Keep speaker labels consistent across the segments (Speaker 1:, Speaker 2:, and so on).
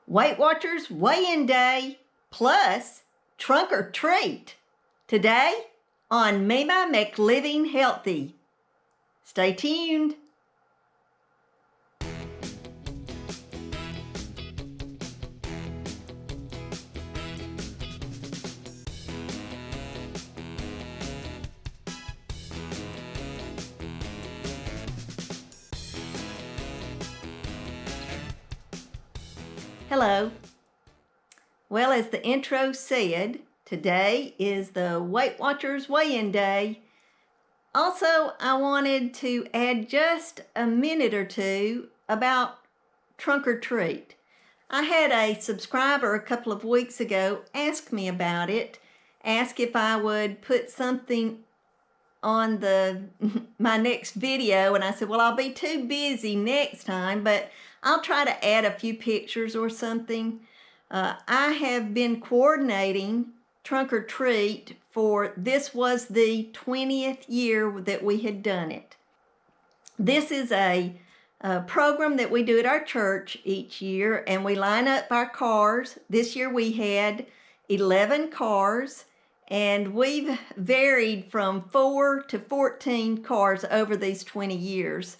Speaker 1: Weight Watchers weigh-in day plus trunk or treat. Today on Meema Make Living Healthy. Stay tuned. Hello. Well, as the intro said, today is the Weight Watchers weigh-in day. Also, I wanted to add just a minute or two about trunk or treat. I had a subscriber a couple of weeks ago ask me about it, ask if I would put something on my next video, and I said, well, I'll be too busy next time, but I'll try to add a few pictures or something. I have been coordinating trunk or treat this was the 20th year that we had done it. This is a program that we do at our church each year, and we line up our cars. This year we had 11 cars, and we've varied from 4 to 14 cars over these 20 years.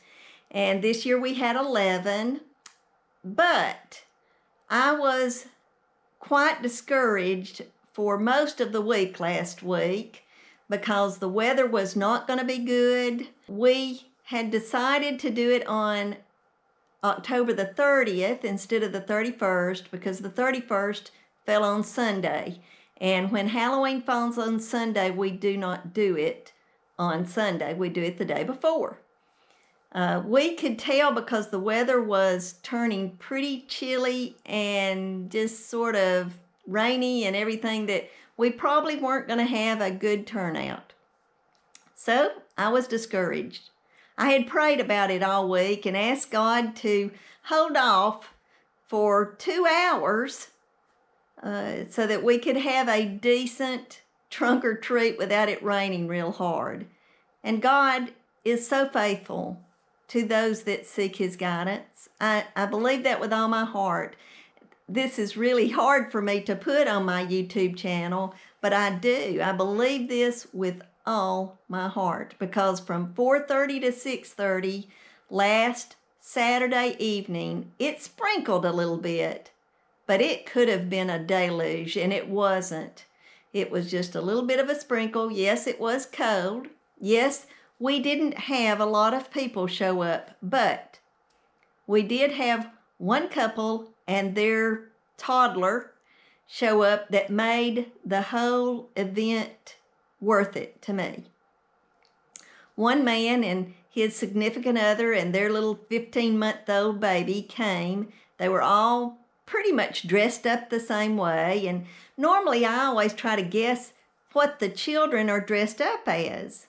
Speaker 1: And this year we had 11, but I was quite discouraged for most of the week last week because the weather was not going to be good. We had decided to do it on October the 30th instead of the 31st because the 31st fell on Sunday. And when Halloween falls on Sunday, we do not do it on Sunday. We do it the day before. We could tell because the weather was turning pretty chilly and just sort of rainy and everything that we probably weren't going to have a good turnout. So I was discouraged. I had prayed about it all week and asked God to hold off for 2 hours so that we could have a decent trunk or treat without it raining real hard. And God is so faithful to those that seek His guidance. I believe that with all my heart. This is really hard for me to put on my YouTube channel, but I do. I believe this with all my heart because from 4:30 to 6:30 last Saturday evening, it sprinkled a little bit, but it could have been a deluge, and it wasn't. It was just a little bit of a sprinkle. Yes, it was cold. Yes, we didn't have a lot of people show up, but we did have one couple and their toddler show up that made the whole event worth it to me. One man and his significant other and their little 15-month-old baby came. They were all pretty much dressed up the same way, and normally I always try to guess what the children are dressed up as.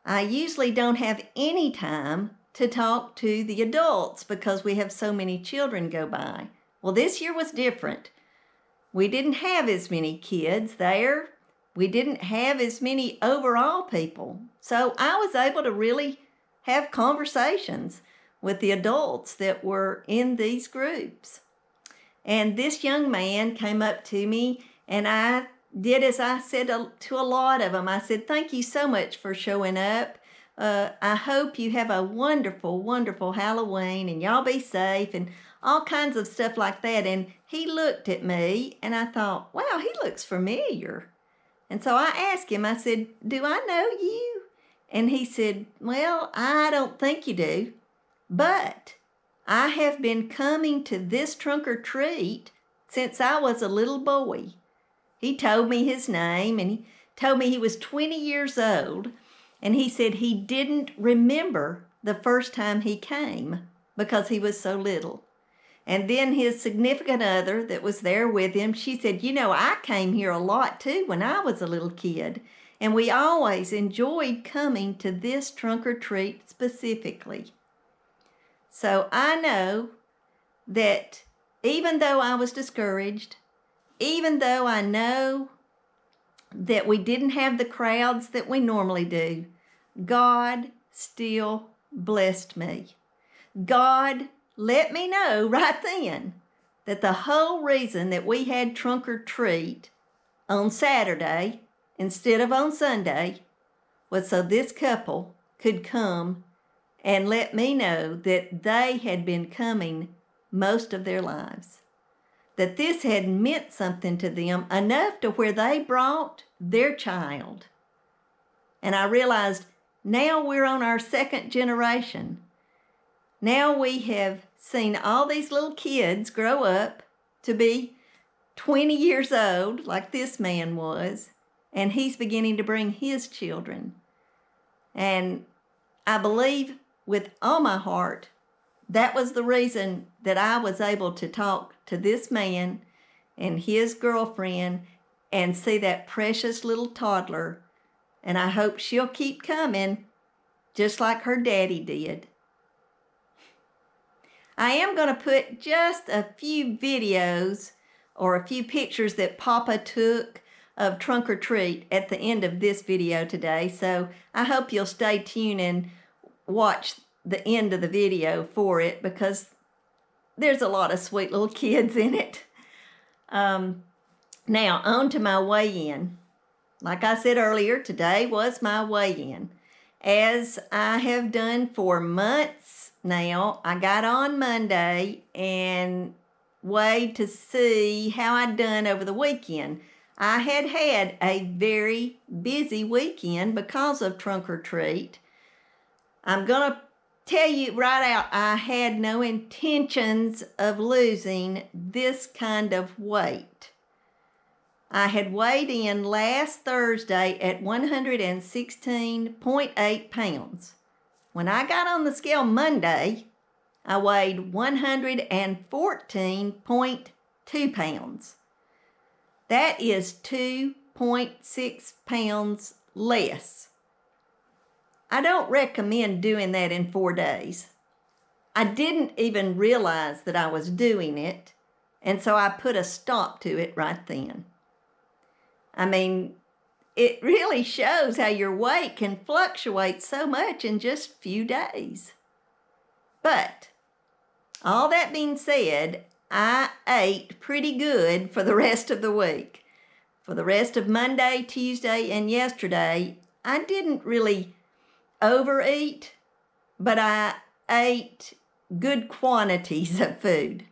Speaker 1: I usually don't have any time to talk to the adults because we have so many children go by. Well, this year was different. We didn't have as many kids there. We didn't have as many overall people. So I was able to really have conversations with the adults that were in these groups. And this young man came up to me, and I did as I said to a lot of them. I said, thank you so much for showing up. I hope you have a wonderful, wonderful Halloween, and y'all be safe, and all kinds of stuff like that. And he looked at me, and I thought, wow, he looks familiar. And so I asked him, I said, do I know you? And he said, well, I don't think you do, but I have been coming to this trunk or treat since I was a little boy. He told me his name, and he told me he was 20 years old, and he said he didn't remember the first time he came because he was so little. And then his significant other that was there with him, she said, you know, I came here a lot too when I was a little kid, and we always enjoyed coming to this trunk or treat specifically. So I know that even though I was discouraged, even though I know that we didn't have the crowds that we normally do, God still blessed me. God let me know right then that the whole reason that we had trunk or treat on Saturday instead of on Sunday was so this couple could come and let me know that they had been coming most of their lives. That this had meant something to them enough to where they brought their child. And I realized now we're on our second generation. Now we have seen all these little kids grow up to be 20 years old, like this man was, and he's beginning to bring his children. And I believe with all my heart, that was the reason that I was able to talk to this man and his girlfriend and see that precious little toddler. And I hope she'll keep coming just like her daddy did. I am going to put just a few videos or a few pictures that Papa took of trunk or treat at the end of this video today. So I hope you'll stay tuned and watch the end of the video for it, because there's a lot of sweet little kids in it. Now, on to my weigh-in. Like I said earlier, today was my weigh-in. As I have done for months now, I got on Monday and weighed to see how I'd done over the weekend. I had had a very busy weekend because of trunk or treat. I'm going to tell you right out, I had no intentions of losing this kind of weight. I had weighed in last Thursday at 116.8 pounds. When I got on the scale Monday, I weighed 114.2 pounds. That is 2.6 pounds less. I don't recommend doing that in 4 days. I didn't even realize that I was doing it, and so I put a stop to it right then. I mean, it really shows how your weight can fluctuate so much in just a few days. But, all that being said, I ate pretty good for the rest of the week. For the rest of Monday, Tuesday, and yesterday, I didn't really overeat, but I ate good quantities of food.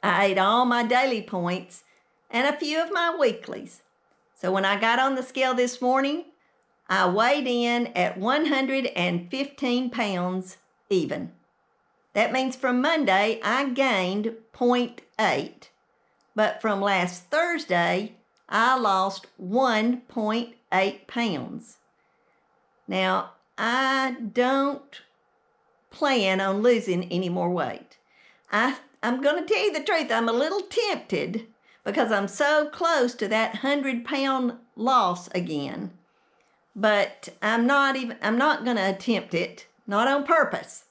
Speaker 1: I ate all my daily points and a few of my weeklies. So when I got on the scale this morning, I weighed in at 115 pounds even. That means from Monday, I gained 0.8, but from last Thursday, I lost 1.8 pounds. Now, I don't plan on losing any more weight. I'm going to tell you the truth, I'm a little tempted because I'm so close to that 100-pound loss again. But I'm not going to attempt it, not on purpose.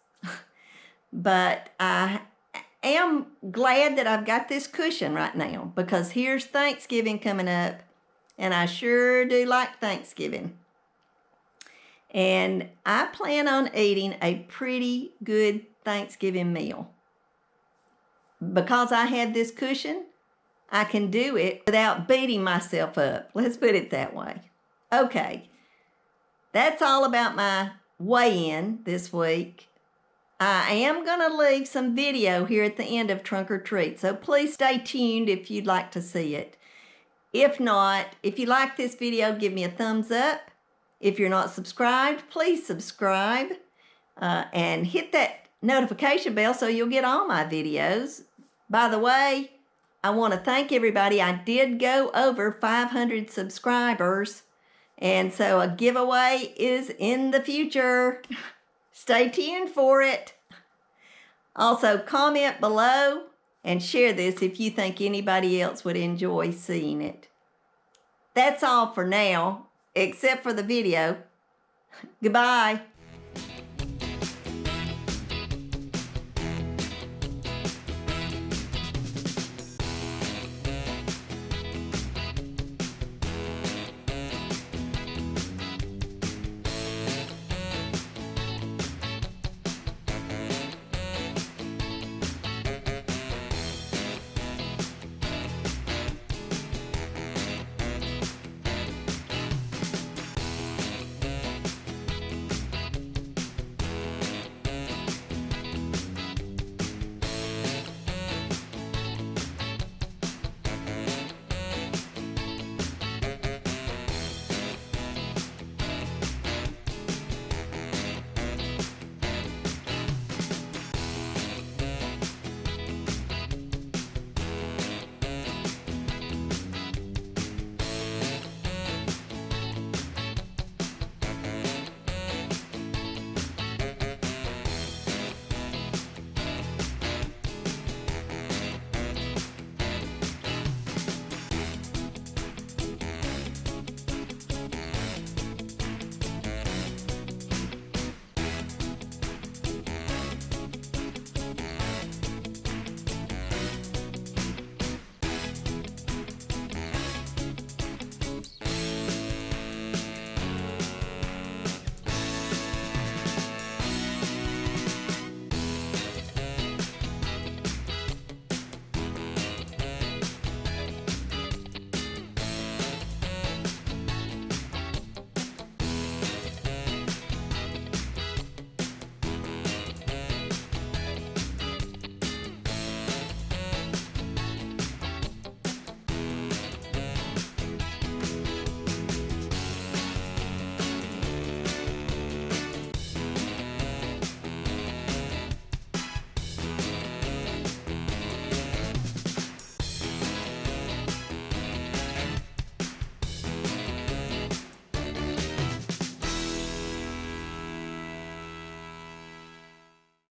Speaker 1: But I am glad that I've got this cushion right now, because here's Thanksgiving coming up, and I sure do like Thanksgiving. And I plan on eating a pretty good Thanksgiving meal. Because I have this cushion, I can do it without beating myself up. Let's put it that way. Okay, that's all about my weigh-in this week. I am going to leave some video here at the end of Trunk or Treat, so please stay tuned if you'd like to see it. If not, if you like this video, give me a thumbs up. If you're not subscribed, please subscribe and hit that notification bell so you'll get all my videos. By the way, I want to thank everybody. I did go over 500 subscribers, and so a giveaway is in the future. Stay tuned for it. Also, comment below and share this if you think anybody else would enjoy seeing it. That's all for now, except for the video. Goodbye.